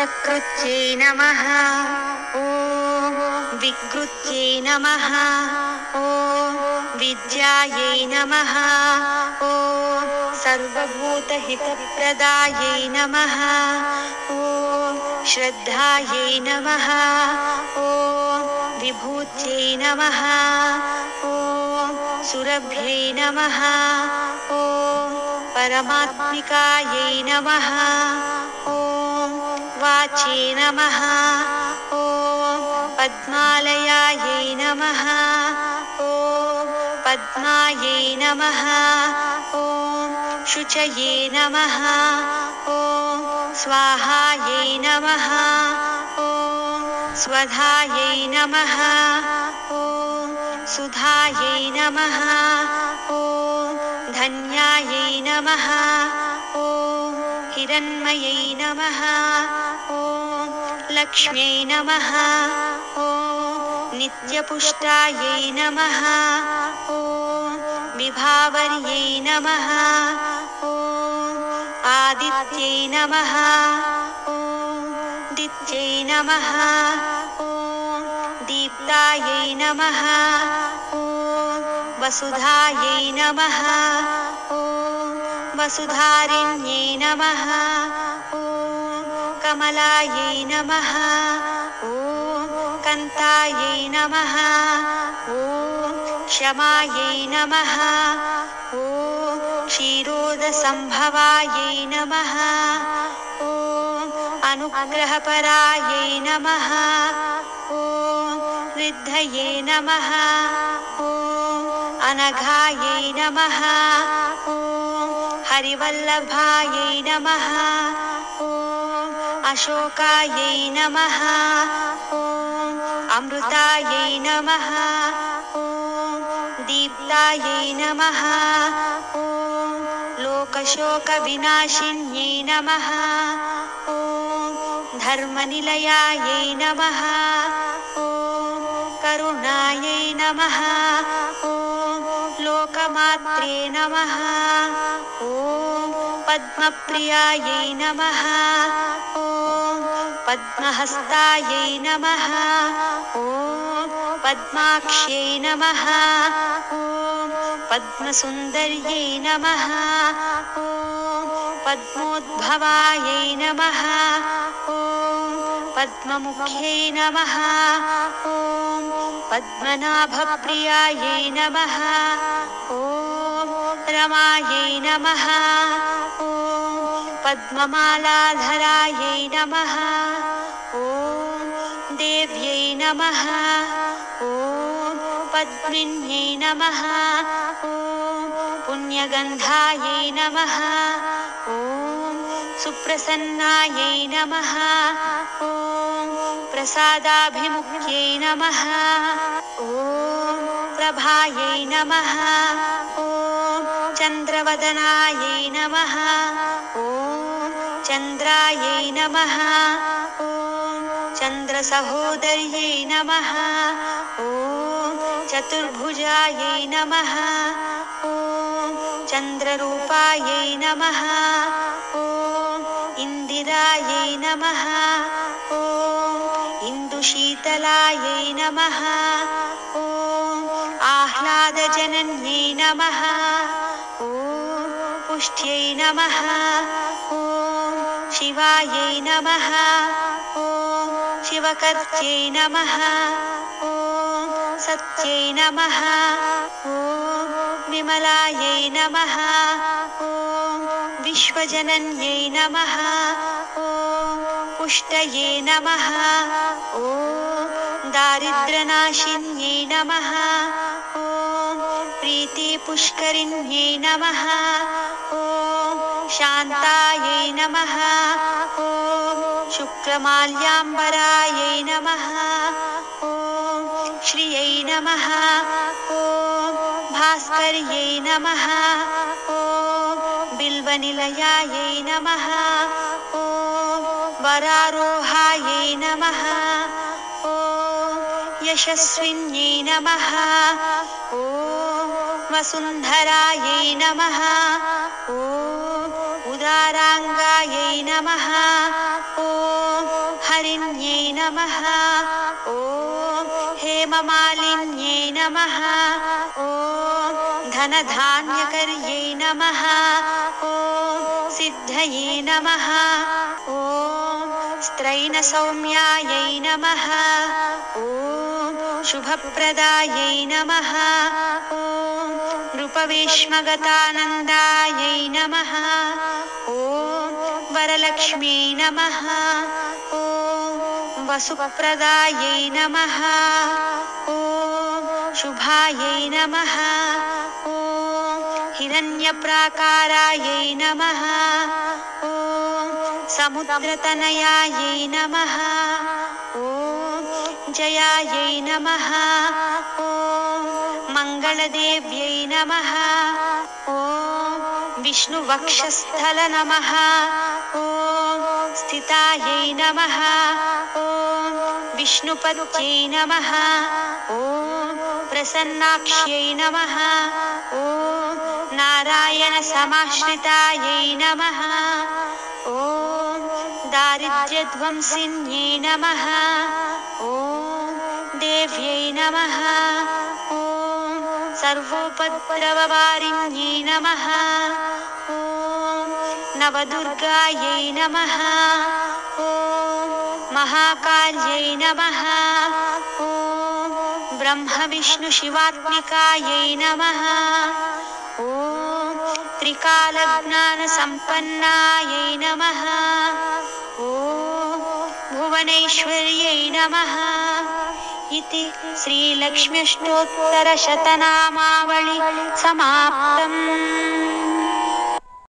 वक्रकृत्यै नमः ॐ विकृत्यै नमः ॐ विद्यायै नमः ॐ सर्वभूतहितप्रदायै नमः ॐ श्रद्धायै नमः ॐ विभूत्यै नमः ॐ सुरभ्यै नमः ॐ परमात्मिकायै नमः ॐ वाचे नमः ॐ पद्मालयायै नमः ॐ पद्मायै नमः ॐ शुचये नमः ॐ स्वाहायै नमः ॐ स्वधायै नमः ॐ सुधायै नमः ॐ धन्यायै नमः ॐ हिरण्मयै नमः ॐ लक्ष्म्यै नमः ॐ नित्यपुष्टायै नमः ॐ विभावर्यै नमः ॐ आदित्यै नमः ॐ दित्यै नमः ॐ दीप्तायै नमः ॐ वसुधायै नमः ॐ वसुधारिण्यै नमः ॐ कमलायै नमः ॐ कान्तायै नमः ॐ क्षमायै नमः ॐ क्षीरोदसम्भवायै नमः ॐ अनुग्रहपरायै नमः ॐ रिद्धये नमः ॐ अनघायै नमः ॐ हरिवल्लभायै नमः ॐ अशोकायै नमः ॐ अमृतायै नमः ॐ दीप्तायै नमः ॐ लोकशोकविनाशिन्यै नमः ॐ धर्मनिलयायै नमः ॐ करुणायै नमः ॐ लोकमात्रे नमः ॐ पद्मप्रियायै नमः ॐ पद्महस्तायै नमः ॐ पद्माक्ष्यै नमः ॐ पद्मसुन्दर्यै नमः ॐ पद्मोद्भवायै नमः ॐ पद्ममुख्यै नमः ॐ पद्मनाभप्रियायै नमः ॐ रमायै नमः ॐ पद्ममालाधरायै नमः ॐ देव्यै नमः ॐ पद्मिन्यै नमः ॐ पुण्यगन्धायै नमः ॐ सुप्रसन्नायै नमः ॐ प्रसादाभिमुख्यै नमः ॐ प्रभायै नमः ॐ चन्द्रवदनायै नमः ॐ चन्द्रायै नमः ॐ चन्द्रसहोदर्यै नमः ॐ चतुर्भुजायै नमः ॐ चन्द्ररूपायै नमः ॐ इन्दिरायै नमः ॐ इन्दुशीतलायै नमः ॐ आह्लादजनन्यै नमः ॐ पुष्ट्यै नमः ॐ शिवायै नमः ॐ शिवकर्त्यै नमः ॐ सत्यै नमः ॐ विमलायै नमः ॐ विश्वजनन्यै नमः ॐ पुष्टये नमः ॐ दारिद्र्यनाशिन्यै नमः ॐ प्रीतिपुष्करिण्यै नमः ॐ शान्तायै नमः ॐ शुक्रमाल्याम्बरायै नमः ॐ श्रियै नमः ॐ भास्कर्यै नमः ॐ बिल्वनिलयायै नमः ॐ वरारोहायै नमः ॐ यशस्विन्यै नमः ॐ वसुन्धरायै नमः ॐ उदाराङ्गायै नमः ॐ हरिण्ये नमः ॐ हेममालिन्ये नमः ॐ धनधान्यकर्यै नमः ॐ सिद्धये नमः ॐ स्त्रैणसौम्यायै नमः ॐ शुभप्रदायै नमः ॐ नृपवेश्मगतानन्दायै नमः ॐ वरलक्ष्म्यै नमः ॐ वसुप्रदायै नमः ॐ शुभायै नमः ॐ हिरण्यप्राकारायै नमः ॐ समुद्रतनयायै नमः ॐ जयायै नमः ॐ मङ्गलदेव्यै नमः ॐ विष्णुवक्षस्थल नमः ॐ स्थितायै नमः ॐ विष्णुपत्यै नमः ॐ प्रसन्नाक्ष्यै नमः ॐ नारायणसमाश्रितायै नमः ॐ दारिद्र्यध्वंसिन्यै नमः ॐ देव्यै नमः ॐ सर्वोपद्रववारिण्यै नमः ॐ नवदुर्गायै नमः ॐ महाकाल्यै नमः ॐ ब्रह्मविष्णुशिवात्मिकायै नमः ॐ त्रिकालज्ञानसम्पन्नायै नमः ॐ भुवनैश्वर्यै नमः इति श्रीलक्ष्म्यष्टोत्तरशतनामावळि समाप्तम्।